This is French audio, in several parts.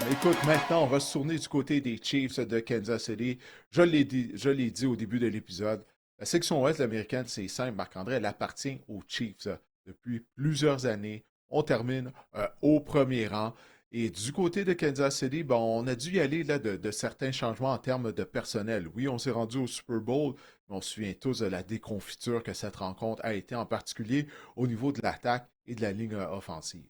Écoute, maintenant, on va se tourner du côté des Chiefs de Kansas City. Je l'ai dit au début de l'épisode. La section ouest de l'américaine, c'est simple, Marc-André, elle appartient aux Chiefs depuis plusieurs années. On termine au premier rang. Et du côté de Kansas City, bon, on a dû y aller là, de certains changements en termes de personnel. Oui, on s'est rendu au Super Bowl, mais on se souvient tous de la déconfiture que cette rencontre a été, en particulier au niveau de l'attaque et de la ligne offensive.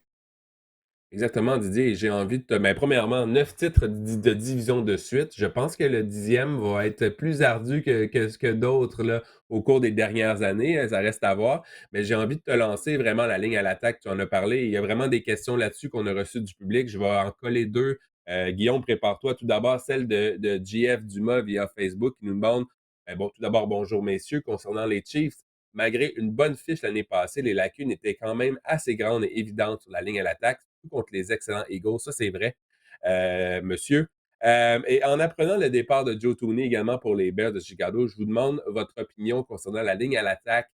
Exactement, Didier. Et j'ai envie de te. Ben, premièrement, 9 titres de division de suite. Je pense que le 10e va être plus ardu que d'autres là, au cours des dernières années. Ça reste à voir. Mais j'ai envie de te lancer vraiment la ligne à l'attaque. Tu en as parlé. Il y a vraiment des questions là-dessus qu'on a reçues du public. Je vais en coller deux. Guillaume, prépare-toi. Tout d'abord, celle de JF Dumas via Facebook qui nous demande bon, tout d'abord, bonjour messieurs, concernant les Chiefs. Malgré une bonne fiche l'année passée, les lacunes étaient quand même assez grandes et évidentes sur la ligne à l'attaque contre les excellents Eagles. Ça, c'est vrai, monsieur. Et en apprenant le départ de Joe Tooney également pour les Bears de Chicago, je vous demande votre opinion concernant la ligne à l'attaque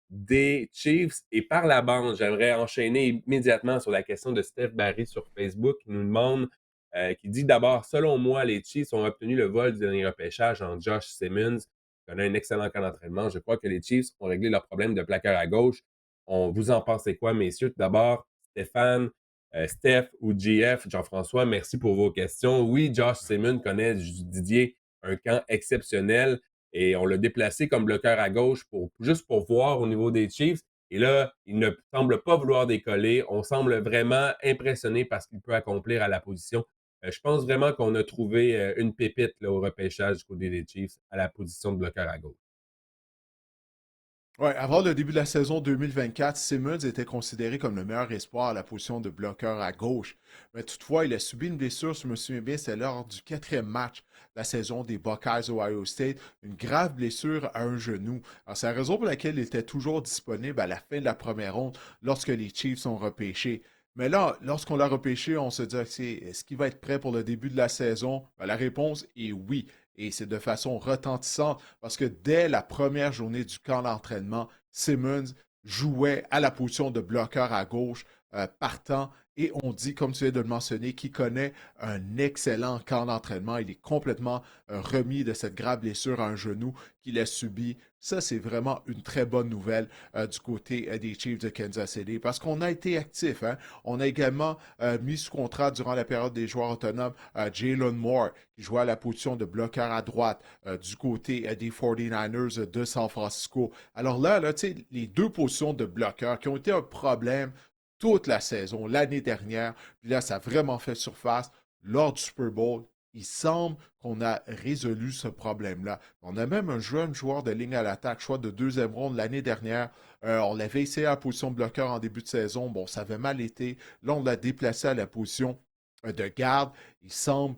des Chiefs. Et par la bande, j'aimerais enchaîner immédiatement sur la question de Steph Barry sur Facebook qui nous demande, qui dit d'abord, selon moi, les Chiefs ont obtenu le vol du dernier repêchage en Josh Simmons, qui a un excellent camp d'entraînement. Je crois que les Chiefs ont réglé leur problème de plaqueur à gauche. Vous en pensez quoi, messieurs? Tout d'abord, Stéphane, Steph ou GF, Jean-François, merci pour vos questions. Oui, Josh Simmons connaît Didier un camp exceptionnel et on l'a déplacé comme bloqueur à gauche juste pour voir au niveau des Chiefs. Et là, il ne semble pas vouloir décoller. On semble vraiment impressionné par ce qu'il peut accomplir à la position. Je pense vraiment qu'on a trouvé une pépite là, au repêchage du côté des Chiefs à la position de bloqueur à gauche. Ouais, avant le début de la saison 2024, Simmons était considéré comme le meilleur espoir à la position de bloqueur à gauche. Mais toutefois, il a subi une blessure, si je me souviens bien, c'est lors du quatrième match de la saison des Buckeyes Ohio State, une grave blessure à un genou. Alors, c'est la raison pour laquelle il était toujours disponible à la fin de la première ronde lorsque les Chiefs sont repêchés. Mais là, lorsqu'on l'a repêché, on se dit, ok, est-ce qu'il va être prêt pour le début de la saison? Ben, la réponse est oui. Et c'est de façon retentissante parce que dès la première journée du camp d'entraînement, Simmons jouait à la position de bloqueur à gauche, partant. Et on dit, comme tu viens de le mentionner, qu'il connaît un excellent camp d'entraînement. Il est complètement remis de cette grave blessure à un genou qu'il a subi. Ça, c'est vraiment une très bonne nouvelle du côté des Chiefs de Kansas City parce qu'on a été actifs. Hein? On a également mis sous contrat durant la période des joueurs autonomes Jalen Moore, qui jouait à la position de bloqueur à droite du côté des 49ers de San Francisco. Alors là les deux positions de bloqueurs qui ont été un problème toute la saison, l'année dernière, puis là, ça a vraiment fait surface lors du Super Bowl. Il semble qu'on a résolu ce problème-là. On a même un jeune joueur de ligne à l'attaque, choix de deuxième ronde l'année dernière. On l'avait essayé à la position de bloqueur en début de saison. Bon, ça avait mal été. Là, on l'a déplacé à la position de garde. Il semble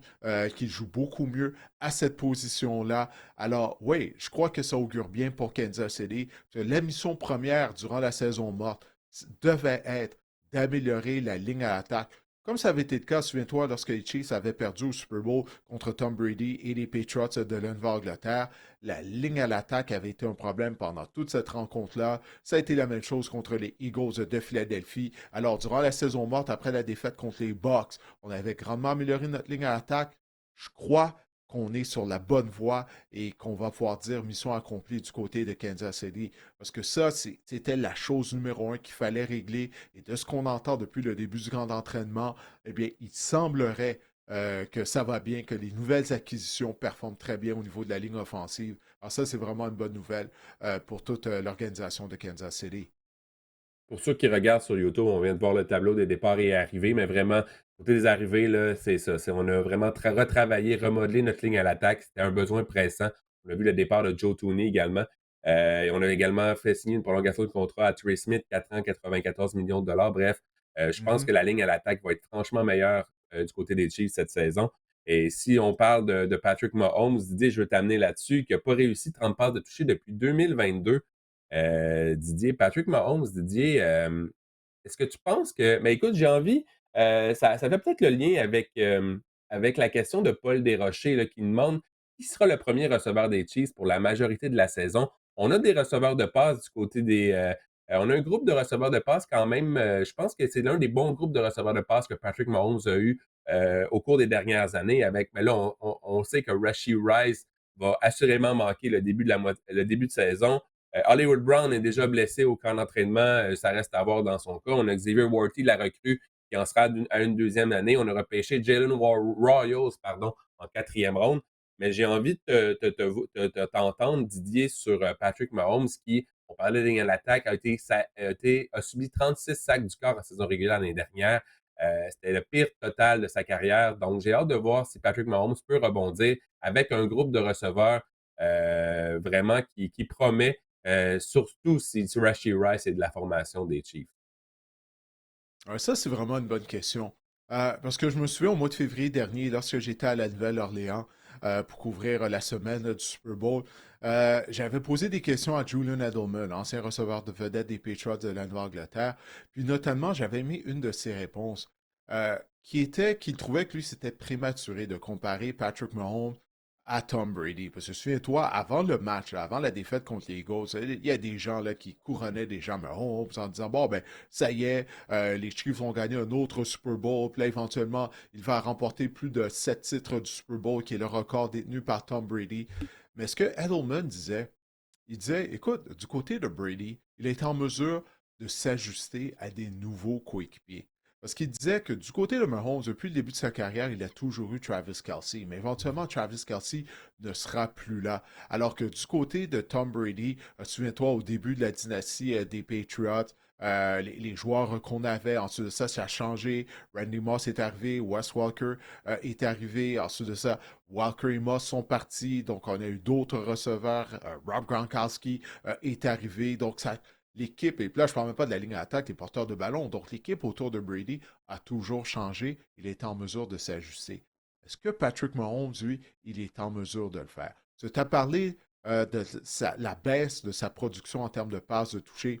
qu'il joue beaucoup mieux à cette position-là. Alors, oui, je crois que ça augure bien pour Kansas City. La mission première durant la saison morte devait être d'améliorer la ligne à l'attaque. Comme ça avait été le cas, souviens-toi, lorsque les Chiefs avaient perdu au Super Bowl contre Tom Brady et les Patriots de l'Angleterre, la ligne à l'attaque avait été un problème pendant toute cette rencontre-là. Ça a été la même chose contre les Eagles de Philadelphie. Alors, durant la saison morte, après la défaite contre les Bucks, on avait grandement amélioré notre ligne à l'attaque. Je crois qu'on est sur la bonne voie et qu'on va pouvoir dire mission accomplie du côté de Kansas City. Parce que ça, c'était la chose numéro un qu'il fallait régler. Et de ce qu'on entend depuis le début du grand entraînement, eh bien, il semblerait que ça va bien, que les nouvelles acquisitions performent très bien au niveau de la ligne offensive. Alors ça, c'est vraiment une bonne nouvelle pour toute l'organisation de Kansas City. Pour ceux qui regardent sur YouTube, on vient de voir le tableau des départs et arrivées, mais vraiment, côté des arrivées, là, c'est ça. On a vraiment retravaillé, remodelé notre ligne à l'attaque. C'était un besoin pressant. On a vu le départ de Joe Tooney également. Et on a également fait signer une prolongation de contrat à Trey Smith, 4 ans, 94 millions de dollars. Bref, je pense Mhm. que la ligne à l'attaque va être franchement meilleure du côté des Chiefs cette saison. Et si on parle de Patrick Mahomes, Didier, je veux t'amener là-dessus, qui n'a pas réussi 30 passes de toucher depuis 2022. Didier, Patrick Mahomes, Didier, est-ce que tu penses que. Mais écoute, j'ai envie. Ça fait peut-être le lien avec la question de Paul Desrochers là, qui demande qui sera le premier receveur des Chiefs pour la majorité de la saison. On a des receveurs de passe du côté des. On a un groupe de receveurs de passe quand même. Je pense que c'est l'un des bons groupes de receveurs de passe que Patrick Mahomes a eu au cours des dernières années. Mais là, on sait que Rashee Rice va assurément manquer le début de saison. Hollywood Brown est déjà blessé au camp d'entraînement. Ça reste à voir dans son cas. On a Xavier Worthy, la recrue, qui en sera à une deuxième année. On a repêché Jalen Royals en quatrième ronde. Mais j'ai envie de t'entendre, Didier, sur Patrick Mahomes, qui, on parlait de ligne à l'attaque, a subi 36 sacs du corps en saison régulière l'année dernière. C'était le pire total de sa carrière. Donc, j'ai hâte de voir si Patrick Mahomes peut rebondir avec un groupe de receveurs vraiment qui promet, surtout si Rashee Rice est de la formation des Chiefs. Ça, c'est vraiment une bonne question. Parce que je me souviens au mois de février dernier, lorsque j'étais à la Nouvelle-Orléans pour couvrir la semaine du Super Bowl, j'avais posé des questions à Julian Edelman, ancien receveur de vedette des Patriots de la Nouvelle-Angleterre. Puis notamment, j'avais mis une de ses réponses qui était qu'il trouvait que lui, c'était prématuré de comparer Patrick Mahomes à Tom Brady. Parce que souviens-toi, avant le match, là, avant la défaite contre les Eagles, il y a des gens là, qui couronnaient déjà Mahomes en disant, bon, ben, ça y est, les Chiefs vont gagner un autre Super Bowl. Puis là, éventuellement, il va remporter plus de 7 titres du Super Bowl, qui est le record détenu par Tom Brady. Mais ce que Edelman disait, il disait, écoute, du côté de Brady, il est en mesure de s'ajuster à des nouveaux coéquipiers. Parce qu'il disait que du côté de Mahomes, depuis le début de sa carrière, il a toujours eu Travis Kelce. Mais éventuellement, Travis Kelce ne sera plus là. Alors que du côté de Tom Brady, souviens-toi, au début de la dynastie des Patriots, les joueurs qu'on avait, ensuite de ça, ça a changé. Randy Moss est arrivé, Wes Walker est arrivé. Ensuite de ça, Walker et Moss sont partis. Donc, on a eu d'autres receveurs. Rob Gronkowski est arrivé. Donc, ça, l'équipe, et puis là, je ne parle même pas de la ligne d'attaque, les porteurs de ballon. Donc, l'équipe autour de Brady a toujours changé. Il est en mesure de s'ajuster. Est-ce que Patrick Mahomes, lui, il est en mesure de le faire? Tu as parlé de la baisse de sa production en termes de passes de toucher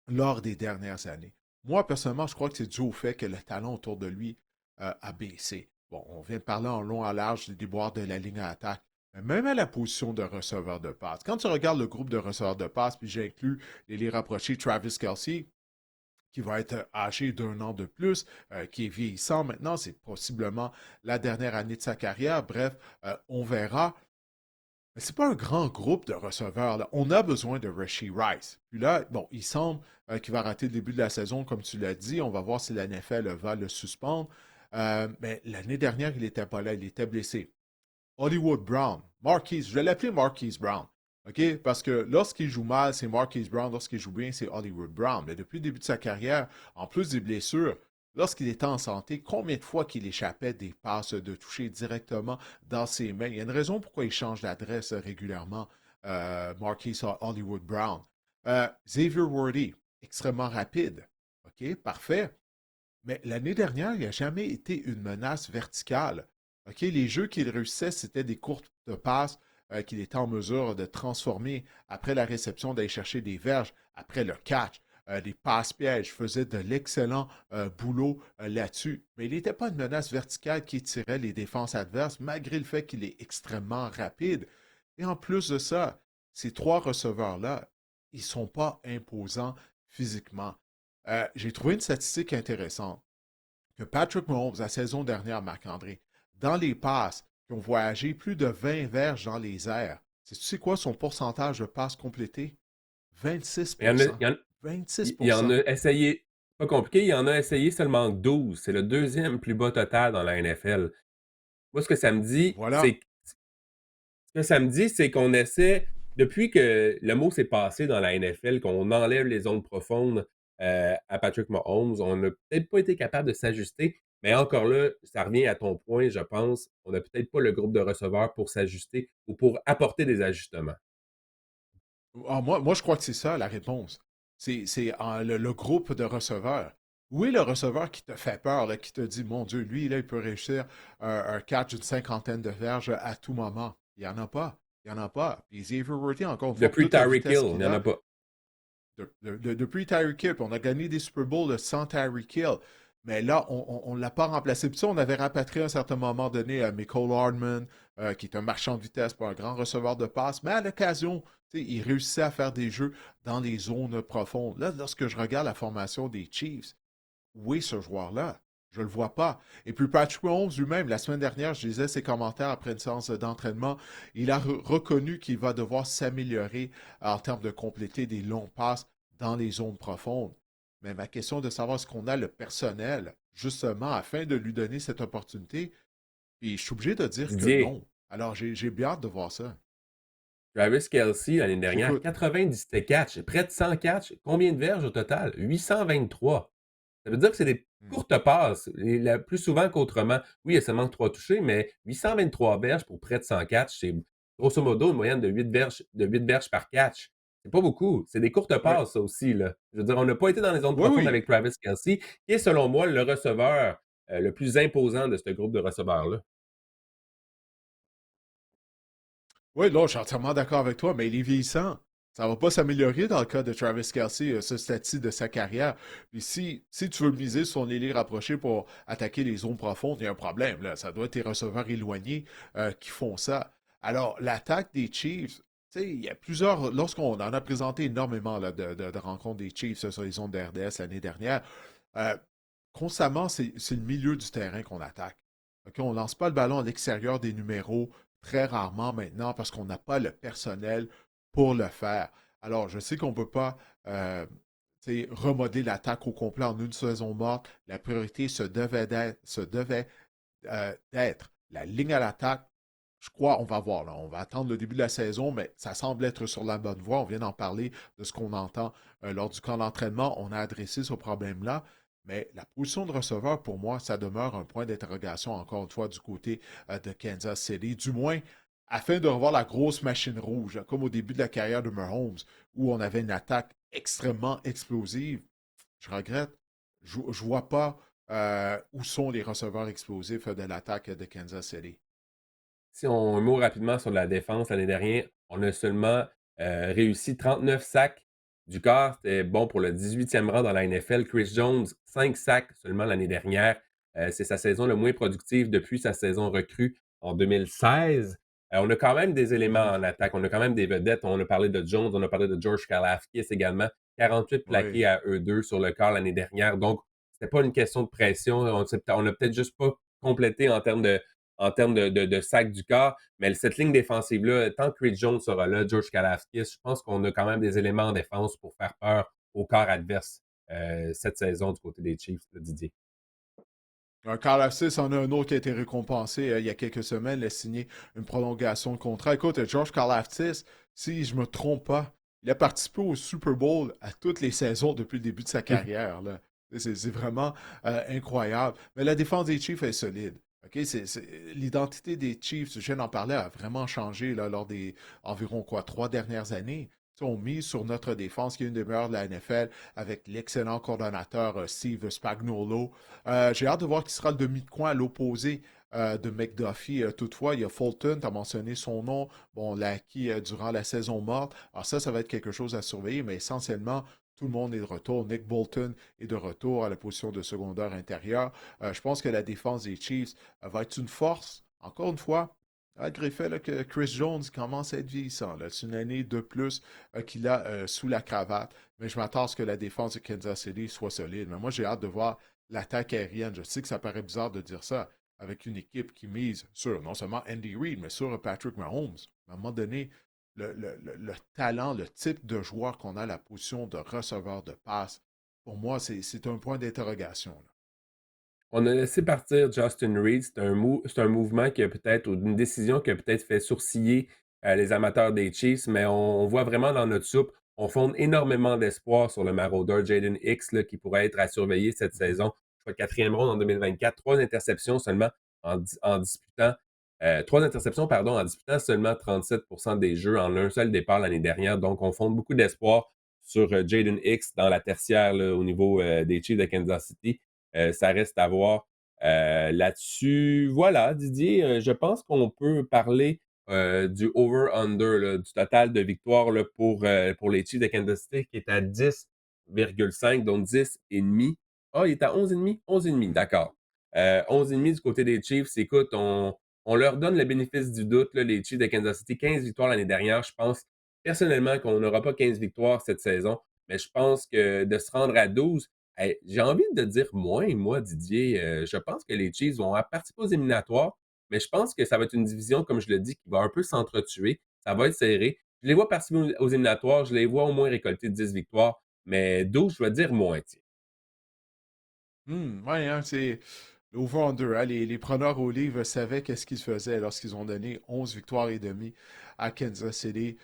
lors des dernières années. Moi, personnellement, je crois que c'est dû au fait que le talent autour de lui a baissé. Bon, on vient de parler en long, en large des déboires de la ligne à attaque. Mais même à la position de receveur de passe. Quand tu regardes le groupe de receveurs de passe, puis j'inclus les rapprochés Travis Kelce, qui va être âgé d'un an de plus, qui est vieillissant maintenant, c'est possiblement la dernière année de sa carrière. Bref, on verra. Mais c'est pas un grand groupe de receveurs, là. On a besoin de Rashee Rice. Puis là, bon, il semble qu'il va rater le début de la saison, comme tu l'as dit. On va voir si la NFL va le suspendre. Mais l'année dernière, il n'était pas là, il était blessé. Hollywood Brown, Marquise, je vais l'appeler Marquise Brown. OK? Parce que lorsqu'il joue mal, c'est Marquise Brown. Lorsqu'il joue bien, c'est Hollywood Brown. Mais depuis le début de sa carrière, en plus des blessures, lorsqu'il était en santé, combien de fois qu'il échappait des passes de toucher directement dans ses mains? Il y a une raison pourquoi il change d'adresse régulièrement, Marquise Hollywood Brown. Xavier Worthy, extrêmement rapide. OK? Parfait. Mais l'année dernière, il n'a jamais été une menace verticale. OK, les jeux qu'il réussissait, c'était des courtes passes qu'il était en mesure de transformer après la réception, d'aller chercher des verges, après le catch, des passes-pièges. Faisait de l'excellent boulot là-dessus. Mais il n'était pas une menace verticale qui tirait les défenses adverses, malgré le fait qu'il est extrêmement rapide. Et en plus de ça, ces trois receveurs-là, ils ne sont pas imposants physiquement. J'ai trouvé une statistique intéressante que Patrick Mahomes, la saison dernière, Marc-André, dans les passes qui ont voyagé plus de 20 verges dans les airs, tu sais quoi son pourcentage de passes complétées? 26 Il y en 26 a essayé, pas compliqué, il y en a essayé seulement 12. C'est le deuxième plus bas total dans la NFL. Moi, Voilà. ce que ça me dit, c'est qu'on essaie, depuis que le mot s'est passé dans la NFL, qu'on enlève les zones profondes à Patrick Mahomes, on n'a peut-être pas été capable de s'ajuster. Mais encore là, ça revient à ton point, je pense. On n'a peut-être pas le groupe de receveurs pour s'ajuster ou pour apporter des ajustements. Moi, je crois que c'est ça la réponse. C'est le groupe de receveurs. Où est le receveur qui te fait peur, là, qui te dit, mon Dieu, lui, là, il peut réussir un catch d'une cinquantaine de verges à tout moment? Il n'y en a pas. Il n'y en a pas. Puis Xavier Worthy, encore une fois, pour Depuis toute la Tyreek vitesse Hill, il qu'il n'y en a a, pas. depuis Tyreek Hill, on a gagné des Super Bowls sans Tyreek Hill. Mais là, on ne l'a pas remplacé. Puis ça, on avait rapatrié à un certain moment donné Michael Hardman, qui est un marchand de vitesse, pas un grand receveur de passe. Mais à l'occasion, il réussissait à faire des jeux dans les zones profondes. Là, lorsque je regarde la formation des Chiefs, où est ce joueur-là? Je le vois pas. Et puis Patrick Mahomes lui-même, la semaine dernière, je lisais ses commentaires après une séance d'entraînement. Il a reconnu qu'il va devoir s'améliorer en termes de compléter des longs passes dans les zones profondes. Mais ma question de savoir est-ce qu'on a le personnel, justement, afin de lui donner cette opportunité, et je suis obligé de dire que Didier, non. Alors, j'ai bien hâte de voir ça. Travis Kelce, l'année dernière, J'écoute. 97 catchs, près de 100 catchs. Combien de verges au total? 823. Ça veut dire que c'est des Hmm. courtes passes, plus souvent qu'autrement. Oui, il y a seulement 3 touchés, mais 823 verges pour près de 100 catchs, c'est grosso modo une moyenne de 8 verges par catch. C'est pas beaucoup. C'est des courtes Oui, passes, ça aussi, là. Je veux dire, on n'a pas été dans les zones oui, profondes oui. avec Travis Kelce, qui est, selon moi, le receveur le plus imposant de ce groupe de receveurs-là. Oui, là, je suis entièrement d'accord avec toi, mais il est vieillissant. Ça ne va pas s'améliorer dans le cas de Travis Kelce, ce statut de sa carrière. Puis si tu veux miser sur son ailier rapproché pour attaquer les zones profondes, il y a un problème. Là. Ça doit être tes receveurs éloignés qui font ça. Alors, l'attaque des Chiefs, tu sais, il y a plusieurs. Lorsqu'on en a présenté énormément là, de rencontres des Chiefs sur les zones d'RDS l'année dernière, euh, constamment, c'est le milieu du terrain qu'on attaque. OK, on ne lance pas le ballon à l'extérieur des numéros très rarement maintenant parce qu'on n'a pas le personnel pour le faire. Alors, je sais qu'on ne peut pas remodeler l'attaque au complet en une saison morte. La priorité se devait d'être la ligne à l'attaque. Je crois, on va voir, là, on va attendre le début de la saison, mais ça semble être sur la bonne voie. On vient d'en parler de ce qu'on entend lors du camp d'entraînement. On a adressé ce problème-là. Mais la position de receveur, pour moi, ça demeure un point d'interrogation, encore une fois, du côté de Kansas City. Du moins, afin de revoir la grosse machine rouge, comme au début de la carrière de Mahomes, où on avait une attaque extrêmement explosive. Je regrette. Je ne vois pas où sont les receveurs explosifs de l'attaque de Kansas City. Si on un mot rapidement sur la défense, l'année dernière, on a seulement réussi 39 sacs du corps. C'était bon pour le 18e rang dans la NFL. Chris Jones, 5 sacs seulement l'année dernière. C'est sa saison le moins productive depuis sa saison recrue en 2016. On a quand même des éléments Mhm. en attaque. On a quand même des vedettes. On a parlé de Jones, on a parlé de George Karlaftis également. 48 Oui. plaqués à eux deux sur le corps l'année dernière. Donc, c'était pas une question de pression. On a peut-être juste pas complété en termes de sac du corps. Mais cette ligne défensive-là, tant que Chris Jones sera là, George Karlaftis, je pense qu'on a quand même des éléments en défense pour faire peur au corps adverse cette saison du côté des Chiefs, là, Didier. Carl Assis en a un autre qui a été récompensé il y a quelques semaines. Il a signé une prolongation de contrat. Écoute, George Karlaftis, si je ne me trompe pas, il a participé au Super Bowl à toutes les saisons depuis le début de sa carrière. Là. C'est vraiment incroyable. Mais la défense des Chiefs est solide. OK? L'identité des Chiefs, je viens d'en parler, a vraiment changé là, lors des environ quoi, 3 dernières années. Tu sais, on mise sur notre défense, qui est une des meilleures de la NFL, avec l'excellent coordonnateur Steve Spagnuolo. J'ai hâte de voir qui sera le demi de coin à l'opposé de McDuffie. Toutefois, il y a Fulton, tu as mentionné son nom. Bon, on l'a acquis durant la saison morte. Alors ça va être quelque chose à surveiller, mais essentiellement, tout le monde est de retour. Nick Bolton est de retour à la position de secondaire intérieur. Je pense que la défense des Chiefs va être une force. Encore une fois, malgré le fait là, que Chris Jones commence à être vieillissant. C'est une année de plus qu'il a sous la cravate. Mais je m'attends à ce que la défense de Kansas City soit solide. Mais moi, j'ai hâte de voir l'attaque aérienne. Je sais que ça paraît bizarre de dire ça avec une équipe qui mise sur non seulement Andy Reid, mais sur Patrick Mahomes. À un moment donné, le talent, le type de joueur qu'on a à la position de receveur de passe, pour moi, c'est un point d'interrogation. On a laissé partir Justin Reed. C'est un mouvement qui a peut-être, ou une décision qui a peut-être fait sourciller les amateurs des Chiefs, mais on voit vraiment dans notre soupe, on fonde énormément d'espoir sur le maraudeur Jaden Hicks, là, qui pourrait être à surveiller cette Mhm. saison. Je crois 4e ronde en 2024, 3 interceptions seulement en disputant. 3 interceptions, pardon, en disputant seulement 37% des jeux en un seul départ l'année dernière. Donc, on fonde beaucoup d'espoir sur Jaden Hicks dans la tertiaire là, au niveau des Chiefs de Kansas City. Ça reste à voir là-dessus. Voilà, Didier, je pense qu'on peut parler du over-under, là, du total de victoires là, pour les Chiefs de Kansas City, qui est à 10,5, donc 10,5. Ah, il est à 11,5? 11,5, d'accord. 11,5 du côté des Chiefs. Écoute, on leur donne le bénéfice du doute, là, les Chiefs de Kansas City. 15 victoires l'année dernière. Je pense personnellement qu'on n'aura pas 15 victoires cette saison, mais je pense que de se rendre à 12, J'ai envie de dire moins, moi, Didier. Je pense que les Chiefs vont participer aux éliminatoires, mais je pense que ça va être une division, comme je le dis, qui va un peu s'entretuer. Ça va être serré. Je les vois participer aux éliminatoires, je les vois au moins récolter 10 victoires, mais 12, je vais dire moins, tiens. Ouais, hein, c'est l'over-under. Hein, les preneurs au livre savaient qu'est-ce qu'ils faisaient lorsqu'ils ont donné 11 victoires et demie à Kansas City.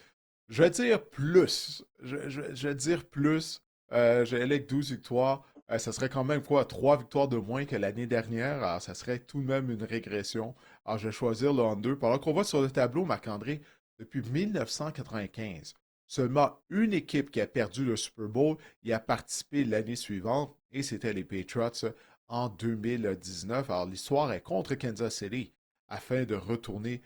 Je vais dire plus. Je vais dire plus. J'allais avec 12 victoires. Ça serait quand même quoi? 3 victoires de moins que l'année dernière. Alors, ça serait tout de même une régression. Alors, je vais choisir le under. Pendant qu'on voit sur le tableau, Marc-André, depuis 1995, seulement une équipe qui a perdu le Super Bowl y a participé l'année suivante, et c'était les Patriots en 2019. Alors, l'histoire est contre Kansas City afin de retourner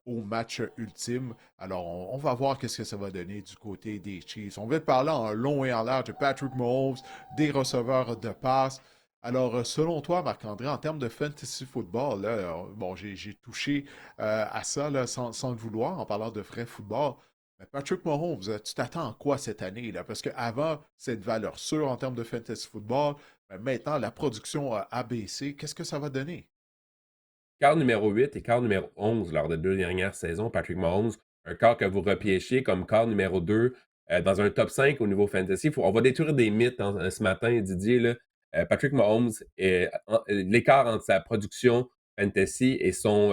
au match ultime. Alors, on va voir qu'est-ce que ça va donner du côté des Chiefs. On va parler en long et en large de Patrick Mahomes, des receveurs de passe. Alors, selon toi, Marc-André, en termes de fantasy football, là, bon, j'ai touché à ça là, sans le vouloir en parlant de vrai football. Mais Patrick Mahomes, tu t'attends à quoi cette année? Là? Parce qu'avant, c'est une valeur sûre en termes de fantasy football. Mais maintenant, la production a baissé. Qu'est-ce que ça va donner? Quart numéro 8 et quart numéro 11 lors des 2 dernières saisons, Patrick Mahomes, un quart que vous repiéchez comme quart numéro 2 dans un top 5 au niveau fantasy. On va détruire des mythes ce matin, Didier. Là. Patrick Mahomes, l'écart entre sa production fantasy et son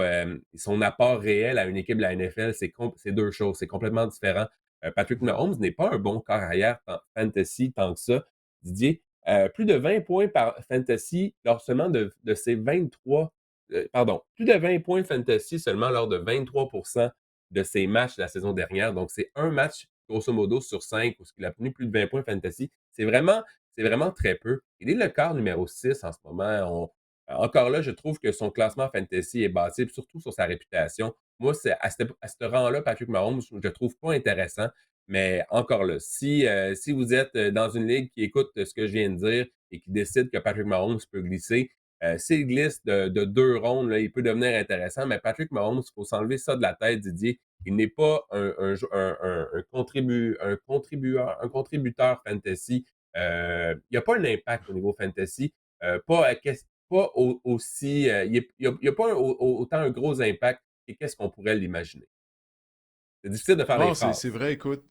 apport réel à une équipe de la NFL, c'est deux choses. C'est complètement différent. Patrick Mhm. Mahomes n'est pas un bon quart arrière fantasy tant que ça, Didier. Plus de 20 points par fantasy lors seulement de ses 23 pardon, plus de 20 points fantasy seulement lors de 23 de ses matchs la saison dernière. Donc, c'est un match, grosso modo, sur 5 où il a obtenu plus de 20 points fantasy. C'est vraiment très peu. Il est le quart numéro 6 en ce moment. Encore là, je trouve que son classement fantasy est bâti surtout sur sa réputation. Moi, c'est à ce rang-là, Patrick Mahomes, je ne trouve pas intéressant. Mais encore là, si vous êtes dans une ligue qui écoute ce que je viens de dire et qui décide que Patrick Mahomes peut glisser, s'il glisse de 2 rondes, là, il peut devenir intéressant, mais Patrick Mahomes, il faut s'enlever ça de la tête, Didier. Il n'est pas un contributeur fantasy. Il n'y a pas un impact au niveau fantasy. Pas aussi. Il y a pas autant un gros impact que qu'est-ce qu'on pourrait l'imaginer. C'est difficile de faire des Non, c'est phrases. vrai, écoute.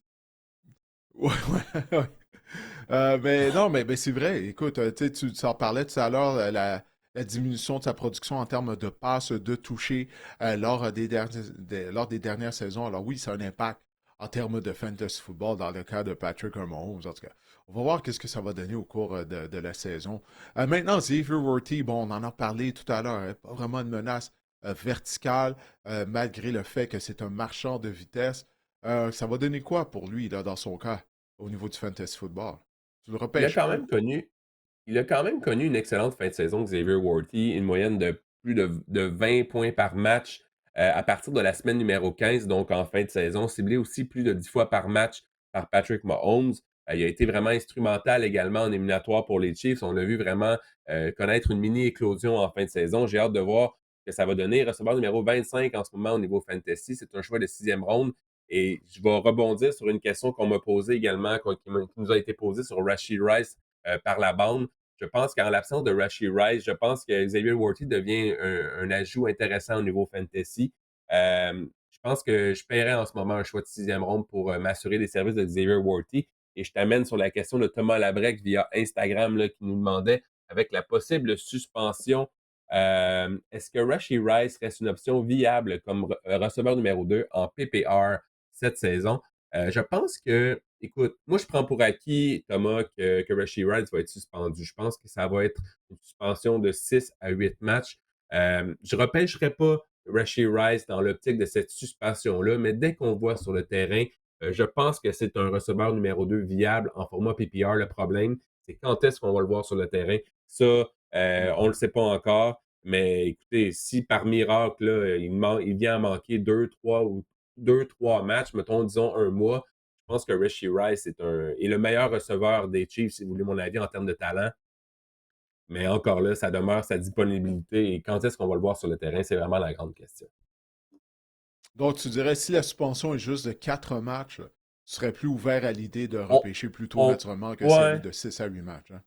Ouais, ouais, ouais. Mais non, mais c'est vrai. Écoute, tu sais, tu en parlais tout à l'heure, la diminution de sa production en termes de passes, de toucher lors des dernières saisons. Alors oui, ça a un impact en termes de fantasy football dans le cas de Patrick Mahomes. En tout cas, on va voir qu'est-ce que ça va donner au cours de la saison. Maintenant, Xavier Worthy, bon, on en a parlé tout à l'heure, hein, pas vraiment une menace verticale, malgré le fait que c'est un marchand de vitesse. Ça va donner quoi pour lui, là, dans son cas, au niveau du fantasy football? Tu le Il a repêches quand où? même connu Il a quand même connu une excellente fin de saison, Xavier Worthy, une moyenne de plus de 20 points par match à partir de la semaine numéro 15, donc en fin de saison, ciblé aussi plus de 10 fois par match par Patrick Mahomes. Il a été vraiment instrumental également en éliminatoire pour les Chiefs. On l'a vu vraiment connaître une mini-éclosion en fin de saison. J'ai hâte de voir ce que ça va donner. Receveur numéro 25 en ce moment au niveau fantasy, c'est un choix de sixième ronde. Et je vais rebondir sur une question qu'on m'a posée également, qui nous a été posée sur Rashid Rice par la bande. Je pense qu'en l'absence de Rashid Rice, je pense que Xavier Worthy devient un ajout intéressant au niveau fantasy. Je pense que je paierais en ce moment un choix de sixième ronde pour m'assurer des services de Xavier Worthy. Et je t'amène sur la question de Thomas Labrec via Instagram là, qui nous demandait avec la possible suspension, est-ce que Rashid Rice reste une option viable comme receveur numéro 2 en PPR cette saison? Je pense que écoute, moi, je prends pour acquis, Thomas, que Rashid Rice va être suspendu. Je pense que ça va être une suspension de 6 à 8 matchs. Je ne repêcherai pas Rashid Rice dans l'optique de cette suspension-là, mais dès qu'on voit sur le terrain, je pense que c'est un receveur numéro 2 viable en format PPR. Le problème, c'est quand est-ce qu'on va le voir sur le terrain. Ça, on ne le sait pas encore. Mais écoutez, si par miracle, là, il vient à manquer 2, 3 matchs, mettons, disons un mois, je pense que Rishi Rice est le meilleur receveur des Chiefs, si vous voulez mon avis, en termes de talent. Mais encore là, ça demeure sa disponibilité. Et quand est-ce qu'on va le voir sur le terrain? C'est vraiment la grande question. Donc, tu dirais, si la suspension est juste de 4 matchs, tu serais plus ouvert à l'idée de On, repêcher plus tôt, on, naturellement, que celui ouais, de 6 à 8 matchs. Hein?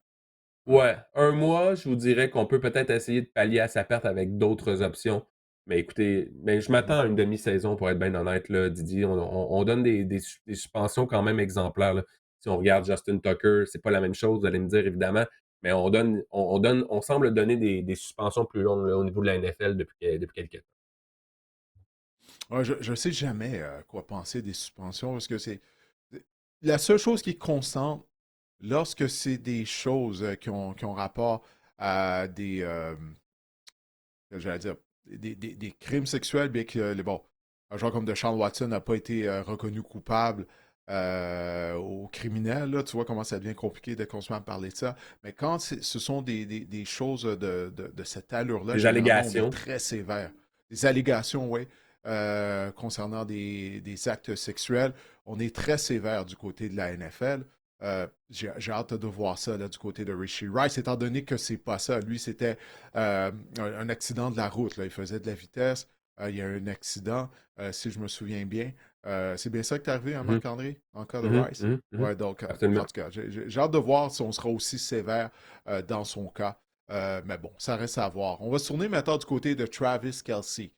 Ouais, un mois, je vous dirais qu'on peut peut-être essayer de pallier à sa perte avec d'autres options. Mais écoutez, mais je m'attends à une demi-saison pour être bien honnête, là, Didier. On donne des suspensions quand même exemplaires, là. Si on regarde Justin Tucker, c'est pas la même chose, vous allez me dire évidemment, mais on semble donner des suspensions plus longues là, au niveau de la NFL depuis quelques temps. Ouais, je ne sais jamais quoi penser des suspensions parce que c'est. La seule chose qui est constante, lorsque c'est des choses qui ont rapport à j'allais dire, des crimes sexuels, bien que, bon, un joueur comme Deshaun Watson n'a pas été reconnu coupable au criminel, là, tu vois comment ça devient compliqué de continuer à parler de ça. Mais quand ce sont des choses de cette allure-là, Des généralement, on est allégations. très sévère. Des allégations, oui, concernant des actes sexuels, on est très sévère du côté de la NFL. J'ai hâte de voir ça là, du côté de Rishi Rice, étant donné que c'est pas ça. Lui, c'était un accident de la route. Là. Il faisait de la vitesse. Il y a eu un accident, si je me souviens bien. C'est bien ça qui est arrivé, hein, Mhm, Marc-André, en cas de mhm, Rice? mhm, mhm. Ouais, donc, en Absolument. tout cas, j'ai hâte de voir si on sera aussi sévère dans son cas. Mais bon, ça reste à voir. On va se tourner maintenant du côté de Travis Kelce. Ouais.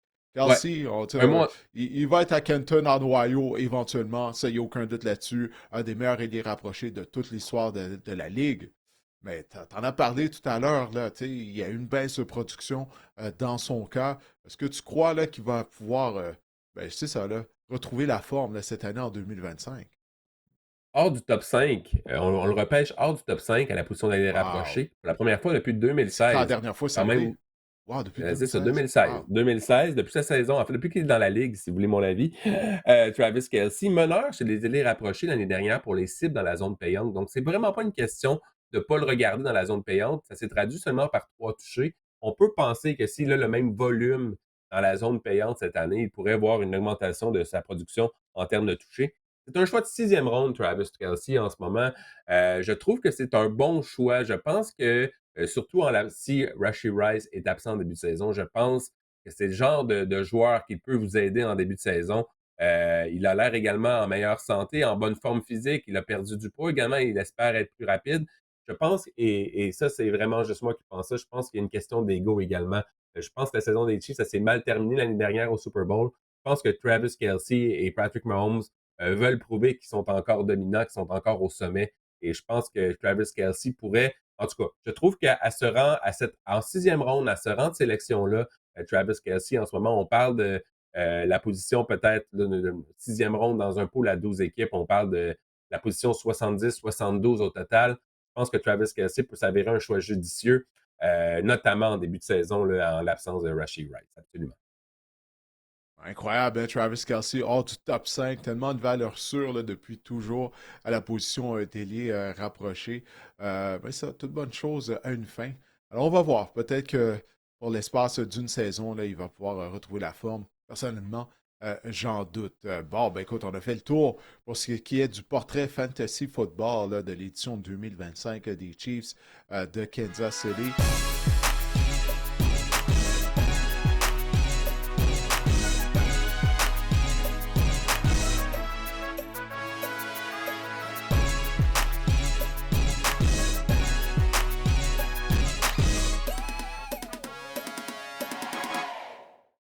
Kelsey, Un mois. il va être à Kenton, en Ohio, éventuellement. Ça, il n'y a aucun doute là-dessus. Un des meilleurs ailiers rapprochés de toute l'histoire de la Ligue. Mais t'en as parlé tout à l'heure, là, il y a une baisse de production dans son cas. Est-ce que tu crois là, qu'il va pouvoir, ben, c'est ça, là, retrouver la forme là, cette année en 2025? Hors du top 5, on le repêche hors du top 5 à la position d'aller Wow! rapprocher pour la première fois depuis C'est quand la 2016. dernière fois ça Quand a été? même, Wow, depuis c'est ça, 2016? 2016. Wow! 2016, depuis sa saison, en fait, depuis qu'il est dans la ligue, si vous voulez mon avis, Travis Kelce, meneur chez les ailiers rapprochés l'année dernière pour les cibles dans la zone payante. Donc, c'est vraiment pas une question de ne pas le regarder dans la zone payante. Ça s'est traduit seulement par 3 touchés. On peut penser que s'il a le même volume dans la zone payante cette année, il pourrait voir une augmentation de sa production en termes de touchés. C'est un choix de 6e ronde, Travis Kelce, en ce moment. Je trouve que c'est un bon choix. Je pense que surtout si Rashee Rice est absent en début de saison, je pense que c'est le genre de joueur qui peut vous aider en début de saison. Il a l'air également en meilleure santé, en bonne forme physique. Il a perdu du poids également. Il espère être plus rapide. Je pense, et ça, c'est vraiment juste moi qui pense ça, je pense qu'il y a une question d'ego également. Je pense que la saison des Chiefs, ça s'est mal terminé l'année dernière au Super Bowl. Je pense que Travis Kelce et Patrick Mahomes veulent prouver qu'ils sont encore dominants, qu'ils sont encore au sommet. Et je pense que Travis Kelce pourrait, en tout cas, je trouve qu'à ce rang, en 6e ronde, à ce rang de sélection-là, Travis Kelce, en ce moment, on parle de la position peut-être de 6e ronde dans un pool à 12 équipes. On parle de la position 70-72 au total. Je pense que Travis Kelce peut s'avérer un choix judicieux, notamment en début de saison, là, en l'absence de Rashee Rice. Absolument. Incroyable, hein, Travis Kelce, hors du top 5, tellement de valeur sûre là, depuis toujours à la position d'ailier rapproché. Ben ça, toute bonne chose a une fin. Alors, on va voir. Peut-être que pour l'espace d'une saison, là, il va pouvoir retrouver la forme. Personnellement, j'en doute. Bon, ben écoute, on a fait le tour pour ce qui est du portrait Fantasy Football là, de l'édition 2025 des Chiefs de Kansas City.